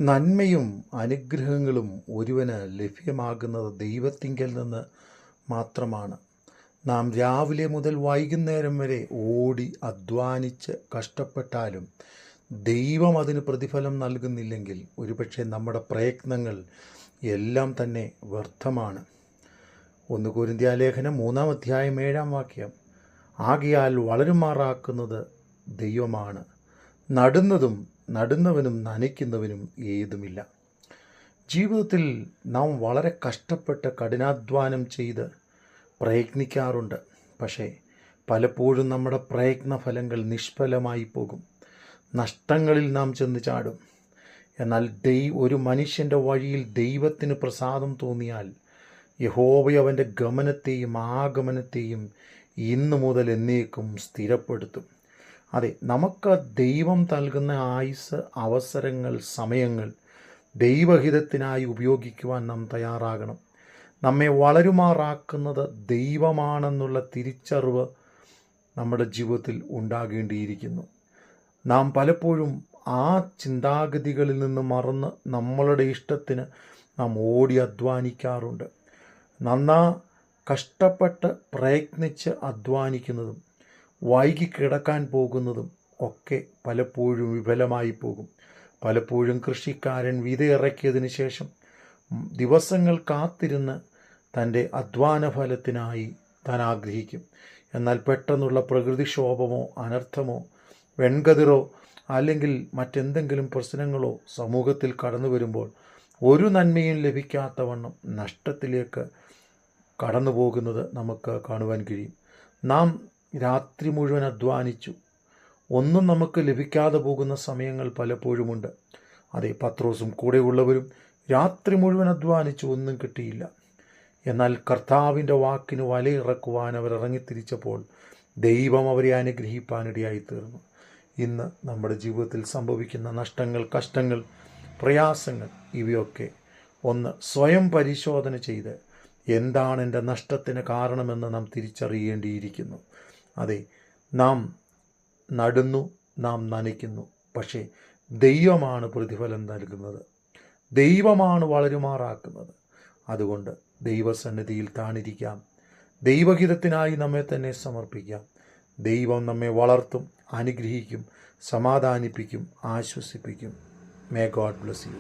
നന്മയും അനുഗ്രഹങ്ങളും ഒരുവന് ലഭ്യമാകുന്നത് ദൈവത്തിങ്കൽ നിന്ന് മാത്രമാണ്. നാം രാവിലെ മുതൽ വൈകുന്നേരം വരെ ഓടി അധ്വാനിച്ച് കഷ്ടപ്പെട്ടാലും ദൈവം അതിന് പ്രതിഫലം നൽകുന്നില്ലെങ്കിൽ ഒരുപക്ഷെ നമ്മുടെ പ്രയത്നങ്ങൾ എല്ലാം തന്നെ വ്യർത്ഥമാണ്. 1 കൊരിന്ത്യർ ലേഖനം 3-ാം അധ്യായം 7-ാം വാക്യം, ആകയാൽ വളരുമാറാക്കുന്നത് ദൈവമാണ്, നടുന്നവനും നനയ്ക്കുന്നവനും ഏതുമില്ല. ജീവിതത്തിൽ നാം വളരെ കഷ്ടപ്പെട്ട് കഠിനാധ്വാനം ചെയ്ത് പ്രയത്നിക്കാറുണ്ട്. പക്ഷേ പലപ്പോഴും നമ്മുടെ പ്രയത്ന ഫലങ്ങൾ നിഷ്ഫലമായി പോകും. നഷ്ടങ്ങളിൽ നാം ചെന്ന് ചാടും. എന്നാൽ ഒരു മനുഷ്യൻ്റെ വഴിയിൽ ദൈവത്തിന് പ്രസാദം തോന്നിയാൽ യഹോവ അവൻ്റെ ഗമനത്തെയും ആഗമനത്തെയും ഇന്നു മുതൽ എന്നേക്കും സ്ഥിരപ്പെടുത്തും. അതെ, നമുക്ക് ദൈവം നൽകുന്ന ആയുസ്, അവസരങ്ങൾ, സമയങ്ങൾ ദൈവഹിതത്തിനായി ഉപയോഗിക്കുവാൻ നാം തയ്യാറാകണം. നമ്മെ വളരുമാറാക്കുന്നത് ദൈവമാണെന്നുള്ള തിരിച്ചറിവ് നമ്മുടെ ജീവിതത്തിൽ ഉണ്ടാകേണ്ടിയിരിക്കുന്നു. നാം പലപ്പോഴും ആ ചിന്താഗതികളിൽ നിന്ന് മറന്ന് നമ്മളുടെ ഇഷ്ടത്തിന് നാം ഓടി അധ്വാനിക്കാറുണ്ട്. കഷ്ടപ്പെട്ട് പ്രയത്നിച്ച് അധ്വാനിക്കുന്നതും വൈകി കിടക്കാൻ പോകുന്നതും ഒക്കെ പലപ്പോഴും വിഫലമായി പോകും. പലപ്പോഴും കൃഷിക്കാരൻ വിതയിറക്കിയതിന് ശേഷം ദിവസങ്ങൾ കാത്തിരുന്ന് തൻ്റെ അധ്വാന ഫലത്തിനായി താൻ ആഗ്രഹിക്കും. എന്നാൽ പെട്ടെന്നുള്ള പ്രകൃതിക്ഷോഭമോ അനർത്ഥമോ വെൺകതിരോ അല്ലെങ്കിൽ മറ്റെന്തെങ്കിലും പ്രശ്നങ്ങളോ സമൂഹത്തിൽ കടന്നു വരുമ്പോൾ ഒരു നന്മയും ലഭിക്കാത്തവണ്ണം നഷ്ടത്തിലേക്ക് കടന്നു പോകുന്നത് നമുക്ക് കാണുവാൻ കഴിയും. നാം രാത്രി മുഴുവൻ അധ്വാനിച്ചു, ഒന്നും നമുക്ക് ലഭിക്കാതെ പോകുന്ന സമയങ്ങൾ പലപ്പോഴുമുണ്ട്. അതെ, പത്രോസും കൂടെയുള്ളവരും രാത്രി മുഴുവൻ അധ്വാനിച്ചു, ഒന്നും കിട്ടിയില്ല. എന്നാൽ കർത്താവിൻ്റെ വാക്കിന് വലയിറക്കുവാൻ അവർ ഇറങ്ങിത്തിരിച്ചപ്പോൾ ദൈവം അവരെ അനുഗ്രഹിപ്പാനിടയായി തീർന്നു. ഇന്ന് നമ്മുടെ ജീവിതത്തിൽ സംഭവിക്കുന്ന നഷ്ടങ്ങൾ, കഷ്ടങ്ങൾ, പ്രയാസങ്ങൾ ഇവയൊക്കെ ഒന്ന് സ്വയം പരിശോധന ചെയ്ത് എന്താണ് എൻ്റെ നഷ്ടത്തിന് കാരണമെന്ന് നാം തിരിച്ചറിയേണ്ടിയിരിക്കുന്നു. അതെ, നാം നടുന്നു, നാം നനയ്ക്കുന്നു, പക്ഷേ ദൈവമാണ് പ്രതിഫലം നൽകുന്നത്, ദൈവമാണ് വളരുമാറാക്കുന്നത്. അതുകൊണ്ട് ദൈവസന്നിധിയിൽ താണിരിക്കാം, ദൈവഹിതത്തിനായി നമ്മെ തന്നെ സമർപ്പിക്കാം. ദൈവം നമ്മെ വളർത്തും, അനുഗ്രഹിക്കും, സമാധാനിപ്പിക്കും, ആശ്വസിപ്പിക്കും. May God bless U.